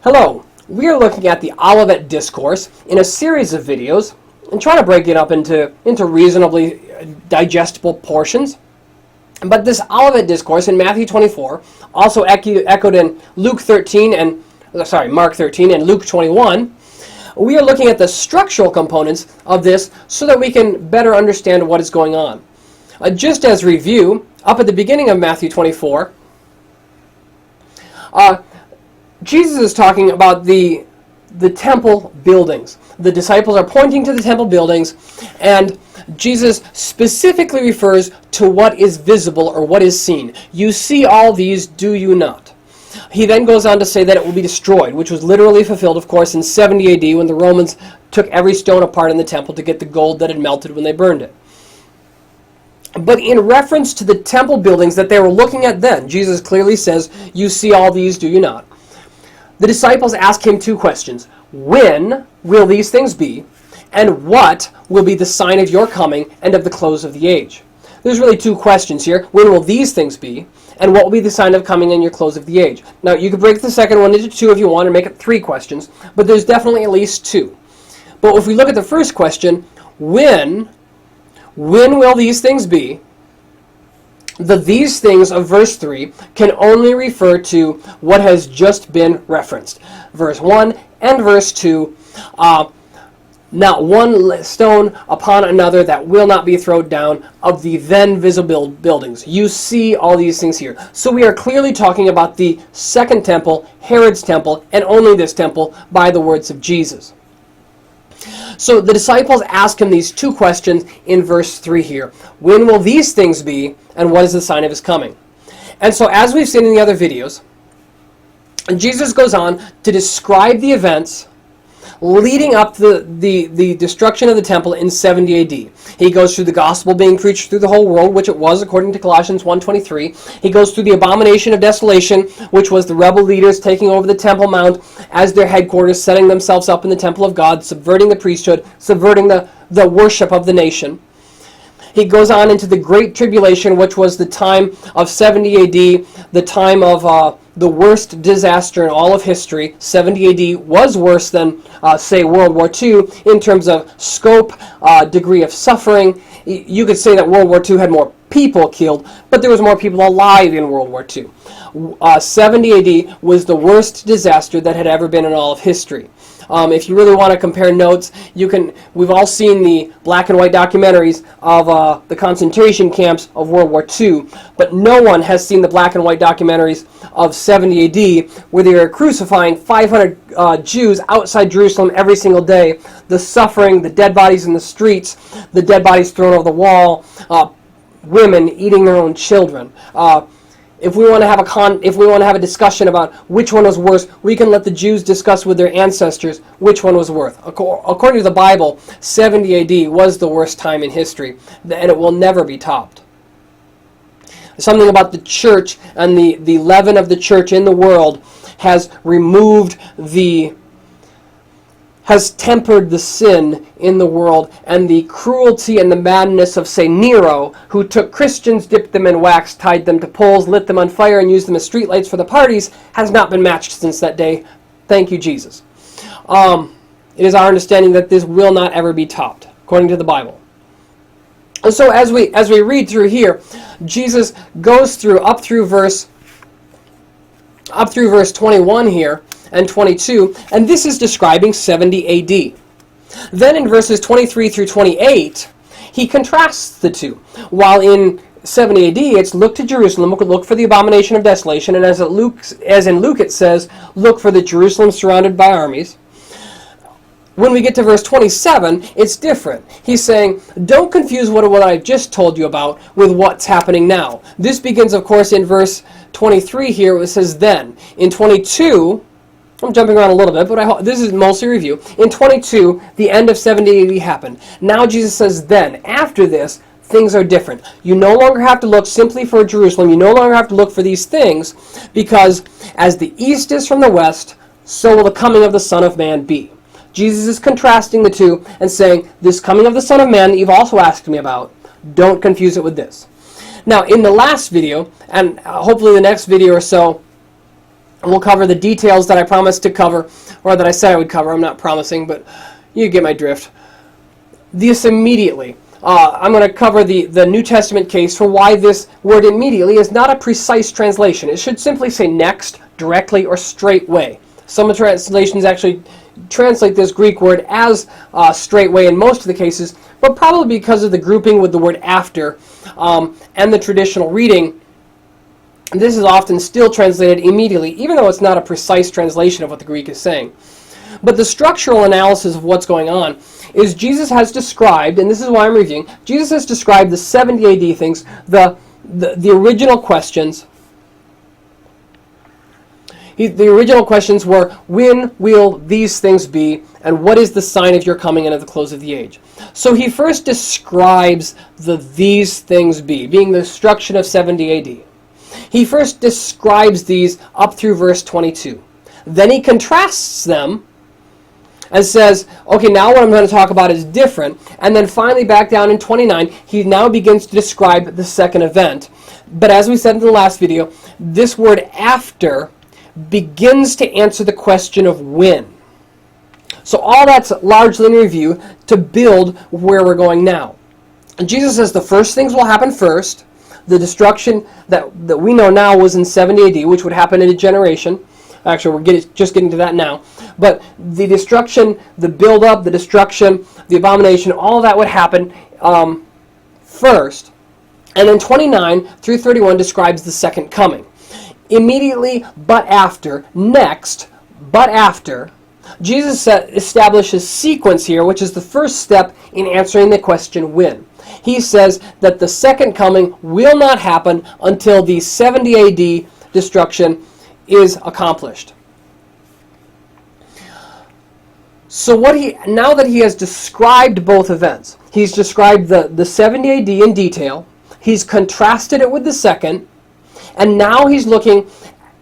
Hello, we are looking at the Olivet Discourse in a series of videos and trying to break it up into reasonably digestible portions. But this Olivet Discourse in Matthew 24, also echoed in Mark 13 and Luke 21, we are looking at the structural components of this so that we can better understand what is going on. Just as review, up at the beginning of Matthew 24, Jesus is talking about the temple buildings. The disciples are pointing to the temple buildings, and Jesus specifically refers to what is visible or what is seen. You see all these, do you not? He then goes on to say that it will be destroyed, which was literally fulfilled, of course, in 70 AD when the Romans took every stone apart in the temple to get the gold that had melted when they burned it. But in reference to the temple buildings that they were looking at then, Jesus clearly says, you see all these, do you not? The disciples ask him two questions. When will these things be? And what will be the sign of your coming and of the close of the age? There's really two questions here. When will these things be? And what will be the sign of coming and your close of the age? Now, you could break the second one into two if you want and make it three questions, but there's definitely at least two. But if we look at the first question, when will these things be? The these things of verse 3 can only refer to what has just been referenced. Verse 1 and verse 2, not one stone upon another that will not be thrown down of the then visible buildings. You see all these things here. So we are clearly talking about the second temple, Herod's temple, and only this temple by the words of Jesus. So the disciples ask him these two questions in verse 3 here. When will these things be, and what is the sign of his coming? And so as we've seen in the other videos, Jesus goes on to describe the events leading up to the destruction of the temple in 70 AD. He goes through the gospel being preached through the whole world, which it was according to Colossians 1:23. He goes through the abomination of desolation, which was the rebel leaders taking over the Temple Mount as their headquarters, setting themselves up in the temple of God, subverting the priesthood, subverting the worship of the nation. He goes on into the Great Tribulation, which was the time of 70 AD, the time of the worst disaster in all of history. 70 AD was worse than, say, World War II in terms of scope, degree of suffering. You could say that World War II had more people killed, but there was more people alive in World War II. 70 AD was the worst disaster that had ever been in all of history. If you really want to compare notes, we've all seen the black and white documentaries of the concentration camps of World War II, but no one has seen the black and white documentaries of 70 AD, where they were crucifying 500 Jews outside Jerusalem every single day. The suffering, the dead bodies in the streets, the dead bodies thrown over the wall, women eating their own children. If we want to have a discussion about which one was worse, we can let the Jews discuss with their ancestors which one was worse. According to the Bible, 70 AD was the worst time in history, and it will never be topped. Something about the church and the leaven of the church in the world has tempered the sin in the world, and the cruelty and the madness of, say, Nero, who took Christians, dipped them in wax, tied them to poles, lit them on fire, and used them as streetlights for the parties, has not been matched since that day. Thank you, Jesus. It is our understanding that this will not ever be topped, according to the Bible. And so as we read through here, Jesus goes through up through verse 21 here, and 22, and this is describing 70 AD. Then in verses 23 through 28, he contrasts the two. While in 70 AD, it's look to Jerusalem, look for the abomination of desolation, and as in Luke it says, look for the Jerusalem surrounded by armies. When we get to verse 27, it's different. He's saying, don't confuse what I've just told you about with what's happening now. This begins, of course, in verse 23 here, where it says then. In 22, I'm jumping around a little bit, but this is mostly review. In 22, the end of 70 AD happened. Now Jesus says then, after this, things are different. You no longer have to look simply for Jerusalem. You no longer have to look for these things, because as the east is from the west, so will the coming of the Son of Man be. Jesus is contrasting the two and saying, this coming of the Son of Man that you've also asked me about, don't confuse it with this. Now, in the last video, and hopefully the next video or so, we'll cover the details that I promised to cover, or that I said I would cover. I'm not promising, but you get my drift. This immediately. I'm going to cover the New Testament case for why this word immediately is not a precise translation. It should simply say next, directly, or straightway. Some translations actually translate this Greek word as straightway in most of the cases, but probably because of the grouping with the word after and the traditional reading, this is often still translated immediately, even though it's not a precise translation of what the Greek is saying. But the structural analysis of what's going on is Jesus has described, and this is why I'm reviewing, Jesus has described the 70 AD things, the original questions. The original questions were, when will these things be, and what is the sign of your coming and of the close of the age? So he first describes the these things be, being the destruction of 70 AD. He first describes these up through verse 22. Then he contrasts them and says, okay, now what I'm going to talk about is different. And then finally back down in 29, he now begins to describe the second event. But as we said in the last video, this word after begins to answer the question of when. So all that's largely in review to build where we're going now. And Jesus says the first things will happen first. The destruction that we know now was in 70 AD, which would happen in a generation. Actually, we're just getting to that now. But the destruction, the build-up, the destruction, the abomination, all of that would happen first. And then 29 through 31 describes the second coming. Immediately, but after, next, but after, Jesus establishes sequence here, which is the first step in answering the question when. He says that the second coming will not happen until the 70 AD destruction is accomplished. So now that he has described both events, he's described the 70 AD in detail, he's contrasted it with the second, and now he's looking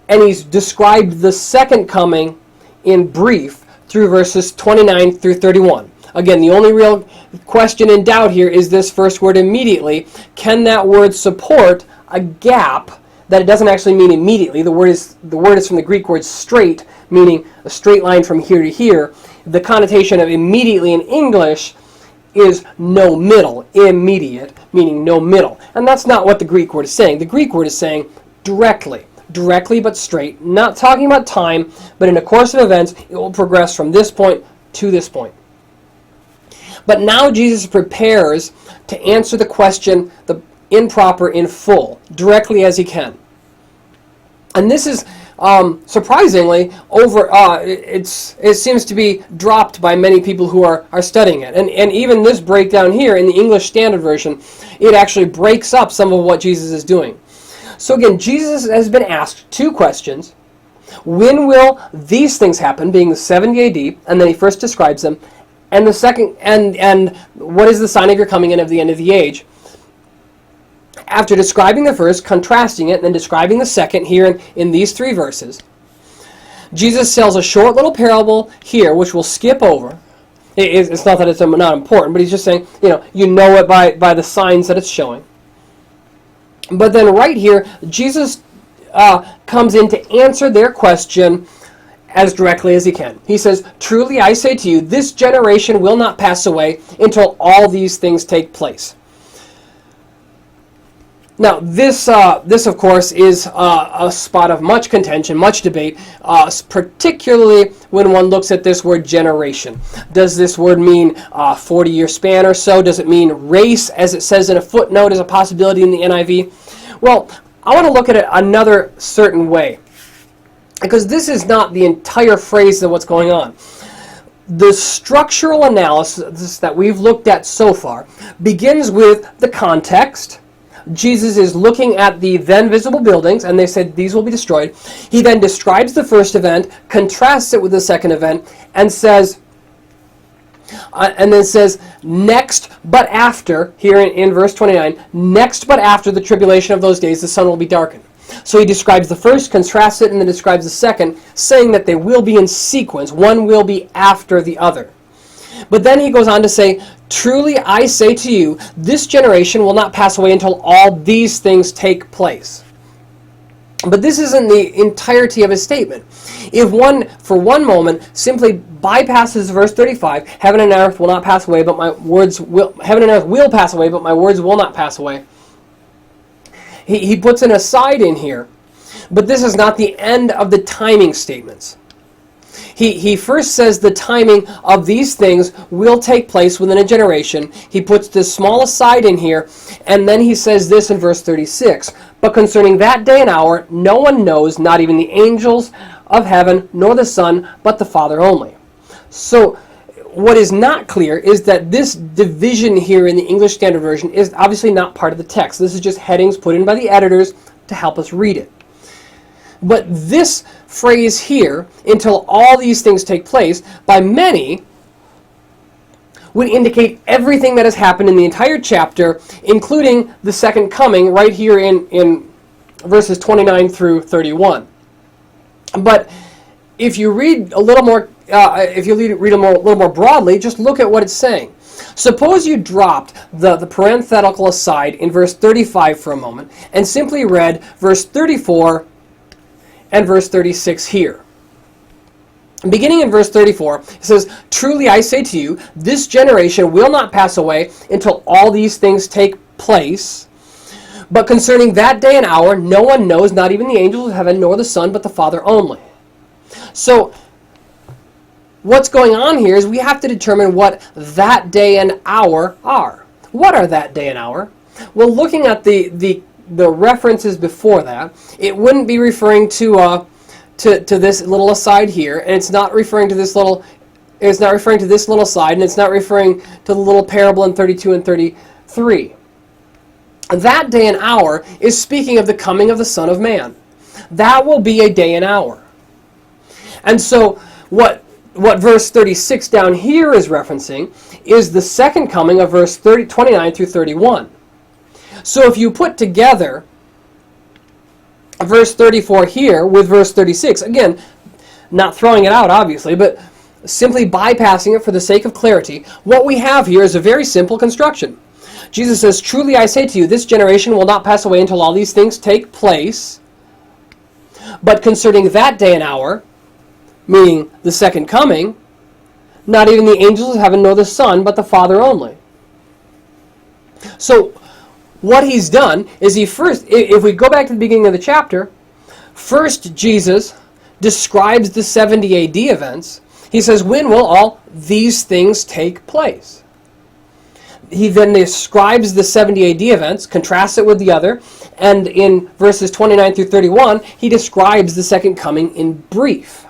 and he's described the second coming in brief through verses 29 through 31. Again, the only real question in doubt here is this first word immediately. Can that word support a gap that it doesn't actually mean immediately? The word is from the Greek word straight, meaning a straight line from here to here. The connotation of immediately in English is no middle, immediate, meaning no middle. And that's not what the Greek word is saying. The Greek word is saying directly but straight, not talking about time, but in a course of events, it will progress from this point to this point. But now Jesus prepares to answer the question, the improper, in full, directly as he can. And this is surprisingly it seems to be dropped by many people who are studying it. And even this breakdown here in the English Standard Version, it actually breaks up some of what Jesus is doing. So again, Jesus has been asked two questions. When will these things happen, being the 70 AD, and then he first describes them, and the second, and what is the sign of your coming and of the end of the age? After describing the first, contrasting it, and then describing the second here in these three verses, Jesus tells a short little parable here, which we'll skip over. It's not that it's not important, but he's just saying, you know it by the signs that it's showing. But then right here, Jesus comes in to answer their question as directly as he can. He says, truly I say to you, this generation will not pass away until all these things take place. Now, this of course, is a spot of much contention, much debate, particularly when one looks at this word generation. Does this word mean 40-year span or so? Does it mean race, as it says in a footnote as a possibility in the NIV? Well, I want to look at it another certain way, because this is not the entire phrase of what's going on. The structural analysis that we've looked at so far begins with the context. Jesus is looking at the then visible buildings, and they said these will be destroyed. He then describes the first event, contrasts it with the second event, and then says, next but after, here in verse 29, next but after the tribulation of those days, the sun will be darkened. So he describes the first, contrasts it, and then describes the second, saying that they will be in sequence. One will be after the other. But then he goes on to say, truly I say to you, this generation will not pass away until all these things take place. But this isn't the entirety of his statement. If one, for one moment, simply bypasses verse 35, heaven and earth will not pass away, but my words will, heaven and earth will pass away, but my words will not pass away. He puts an aside in here, but this is not the end of the timing statements. He first says the timing of these things will take place within a generation. He puts this small aside in here, and then he says this in verse 36. But concerning that day and hour, no one knows, not even the angels of heaven, nor the Son, but the Father only. So what is not clear is that this division here in the English Standard Version is obviously not part of the text. This is just headings put in by the editors to help us read it. But this phrase here, until all these things take place, by many would indicate everything that has happened in the entire chapter, including the second coming right here in verses 29 through 31. But if you read a little more, read a little more broadly, just look at what it's saying. Suppose you dropped the parenthetical aside in verse 35 for a moment and simply read verse 34 and verse 36 here. Beginning in verse 34, it says, "Truly I say to you, this generation will not pass away until all these things take place. But concerning that day and hour, no one knows, not even the angels of heaven, nor the Son, but the Father only." So, what's going on here is we have to determine what that day and hour are. What are that day and hour? Well, looking at the references before that, it wouldn't be referring to this little aside here, and it's not referring to this little aside, and it's not referring to the little parable in 32 and 33. That day and hour is speaking of the coming of the Son of Man. That will be a day and hour. And so what verse 36 down here is referencing is the second coming of verse 29 through 31. So if you put together verse 34 here with verse 36, again, not throwing it out obviously, but simply bypassing it for the sake of clarity, what we have here is a very simple construction. Jesus says, "Truly I say to you, this generation will not pass away until all these things take place. But concerning that day and hour," meaning the second coming, "not even the angels of heaven nor the Son, but the Father only." So what he's done is if we go back to the beginning of the chapter, first Jesus describes the 70 AD events. He says, when will all these things take place? He then describes the 70 AD events, contrasts it with the other, and in verses 29 through 31, he describes the second coming in brief.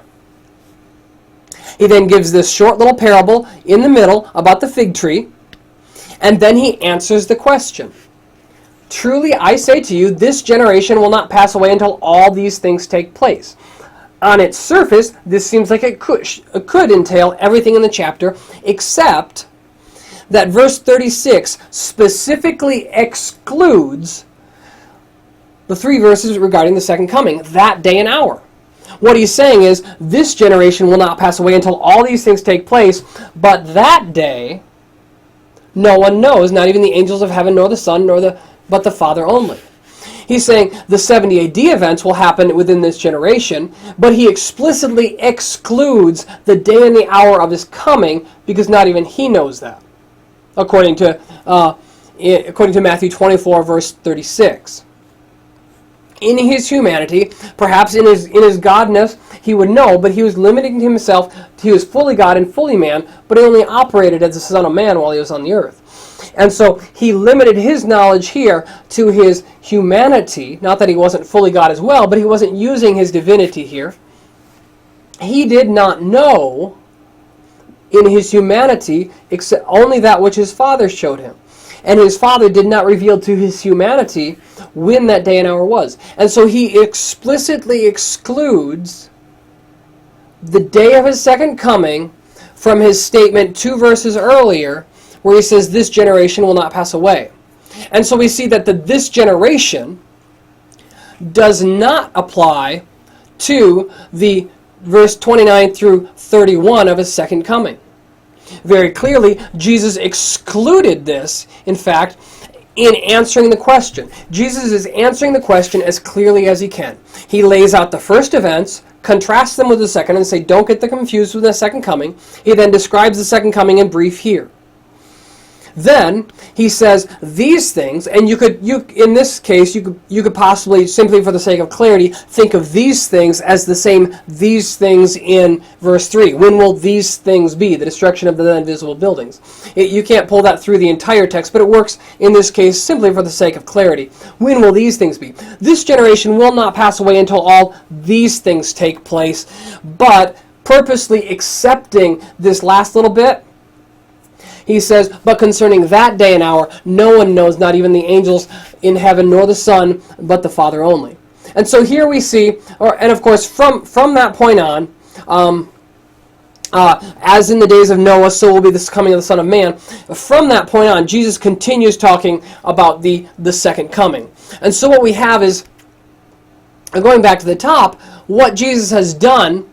He then gives this short little parable in the middle about the fig tree, and then he answers the question. "Truly I say to you, this generation will not pass away until all these things take place." On its surface, this seems like it could entail everything in the chapter, except that verse 36 specifically excludes the three verses regarding the second coming, that day and hour. What he's saying is, this generation will not pass away until all these things take place, but that day, no one knows, not even the angels of heaven, nor the Son, but the Father only. He's saying the 70 AD events will happen within this generation, but he explicitly excludes the day and the hour of his coming because not even he knows that, according to Matthew 24, verse 36. In his humanity, perhaps in his godness, he would know, but he was limiting himself. He was fully God and fully man, but he only operated as the Son of Man while he was on the earth. And so he limited his knowledge here to his humanity. Not that he wasn't fully God as well, but he wasn't using his divinity here. He did not know in his humanity except only that which his Father showed him. And his Father did not reveal to his humanity when that day and hour was. And so he explicitly excludes the day of his second coming from his statement 2 verses earlier, where he says, this generation will not pass away. And so we see that this generation does not apply to the verse 29 through 31 of his second coming. Very clearly, Jesus excluded this, in fact, in answering the question. Jesus is answering the question as clearly as he can. He lays out the first events, contrasts them with the second, and say, don't get them confused with the second coming. He then describes the second coming in brief here. Then he says these things, and in this case you could possibly, simply for the sake of clarity, think of these things as the same these things in verse 3. When will these things be? The destruction of the then visible buildings. You can't pull that through the entire text, but it works in this case simply for the sake of clarity. When will these things be? This generation will not pass away until all these things take place, but purposely accepting this last little bit, he says, but concerning that day and hour, no one knows, not even the angels in heaven, nor the Son, but the Father only. And so here we see, and of course from that point on, as in the days of Noah, so will be the coming of the Son of Man. From that point on, Jesus continues talking about the second coming. And so what we have is, going back to the top, what Jesus has done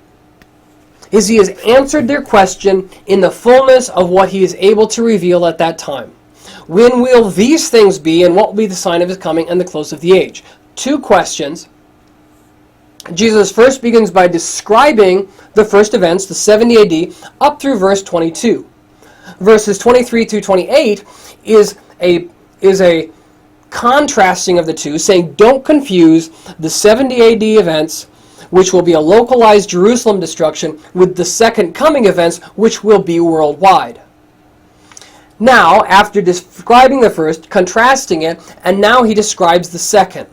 is he has answered their question in the fullness of what he is able to reveal at that time. When will these things be, and what will be the sign of his coming and the close of the age? Two questions. Jesus first begins by describing the first events, the 70 AD, up through verse 22. Verses 23 through 28 is a contrasting of the two, saying don't confuse the 70 AD events, which will be a localized Jerusalem destruction, with the second coming events, which will be worldwide. Now, after describing the first, contrasting it, and now he describes the second.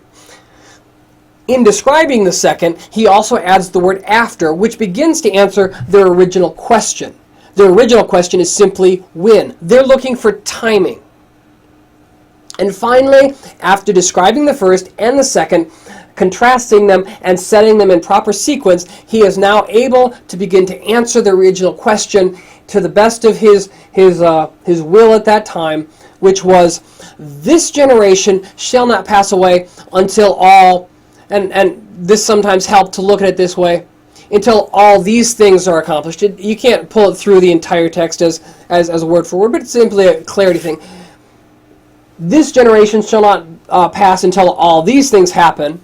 In describing the second, he also adds the word after, which begins to answer their original question. Their original question is simply when. They're looking for timing. And finally, after describing the first and the second, contrasting them and setting them in proper sequence, he is now able to begin to answer the original question to the best of his will at that time, which was, this generation shall not pass away until all, and this sometimes helped to look at it this way, until all these things are accomplished. You can't pull it through the entire text as a word for word, but it's simply a clarity thing. This generation shall not pass until all these things happen.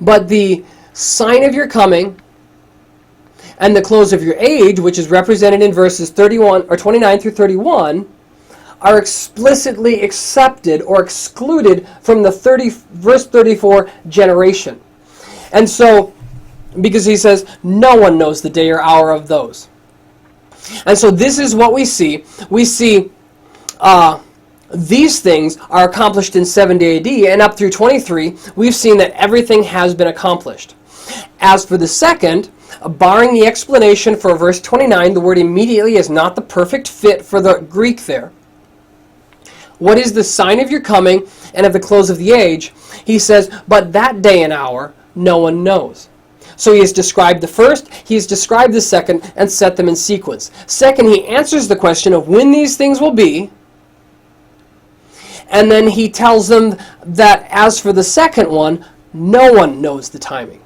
But the sign of your coming and the close of your age, which is represented in verses 31 or 29 through 31, are explicitly accepted or excluded from the verse 34 generation. And so, because he says, no one knows the day or hour of those. And so this is what we see. We see these things are accomplished in 70 AD, and up through 23, we've seen that everything has been accomplished. As for the second, barring the explanation for verse 29, the word immediately is not the perfect fit for the Greek there. What is the sign of your coming and of the close of the age? He says, but that day and hour no one knows. So he has described the first, he has described the second, and set them in sequence. Second, he answers the question of when these things will be, and then he tells them that as for the second one, no one knows the timing.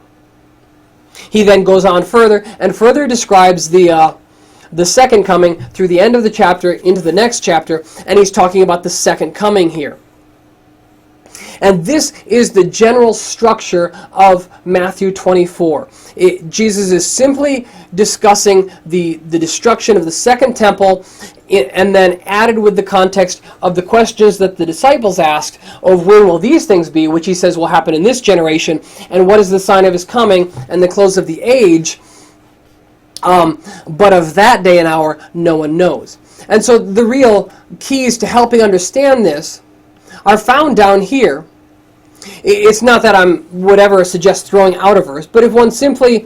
He then goes on further and further describes the second coming through the end of the chapter into the next chapter, and he's talking about the second coming here. And this is the general structure of Matthew 24. Jesus is simply discussing the destruction of the second temple, and then added with the context of the questions that the disciples asked of when will these things be, which he says will happen in this generation, and what is the sign of his coming and the close of the age. But of that day and hour, no one knows. And so the real keys to helping understand this are found down here. It's not that I would ever suggest throwing out a verse, but if one simply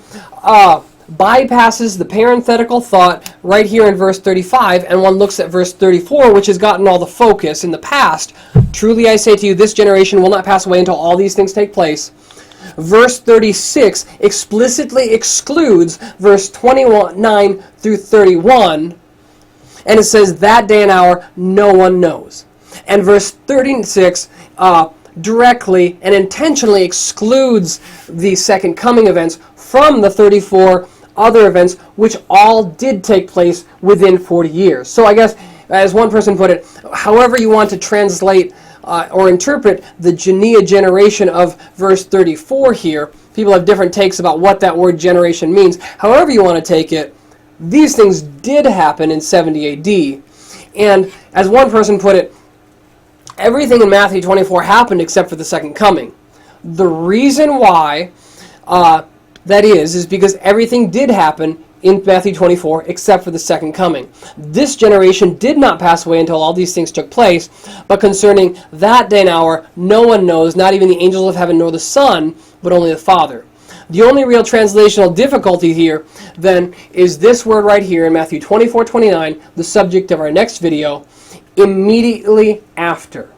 bypasses the parenthetical thought right here in verse 35, and one looks at verse 34, which has gotten all the focus in the past, truly I say to you, this generation will not pass away until all these things take place. Verse 36 explicitly excludes verse 29 through 31, and it says that day and hour no one knows. And verse 36 directly and intentionally excludes the second coming events from the 34 other events, which all did take place within 40 years. So I guess as one person put it, however you want to translate or interpret the Genea generation of verse 34 here. People have different takes about what that word generation means. However you want to take it, these things did happen in 70 AD. And as one person put it, everything in Matthew 24 happened except for the second coming. The reason why that is because everything did happen in Matthew 24 except for the second coming. This generation did not pass away until all these things took place, but concerning that day and hour, no one knows, not even the angels of heaven nor the Son, but only the Father. The only real translational difficulty here, then, is this word right here in Matthew 24:29, the subject of our next video, immediately after.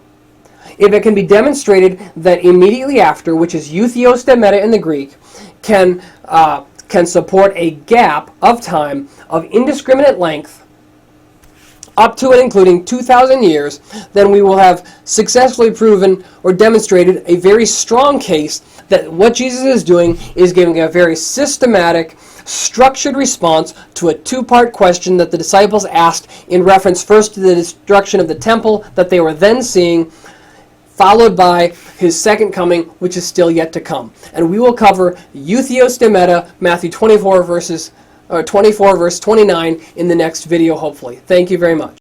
If it can be demonstrated that immediately after, which is eutheos stemeta in the Greek, can support a gap of time of indiscriminate length up to and including 2,000 years, then we will have successfully proven or demonstrated a very strong case that what Jesus is doing is giving a very systematic, structured response to a two-part question that the disciples asked in reference first to the destruction of the temple that they were then seeing, followed by his second coming, which is still yet to come. And we will cover eutheos stemeta, Matthew 24 verse 29 in the next video, hopefully. Thank you very much.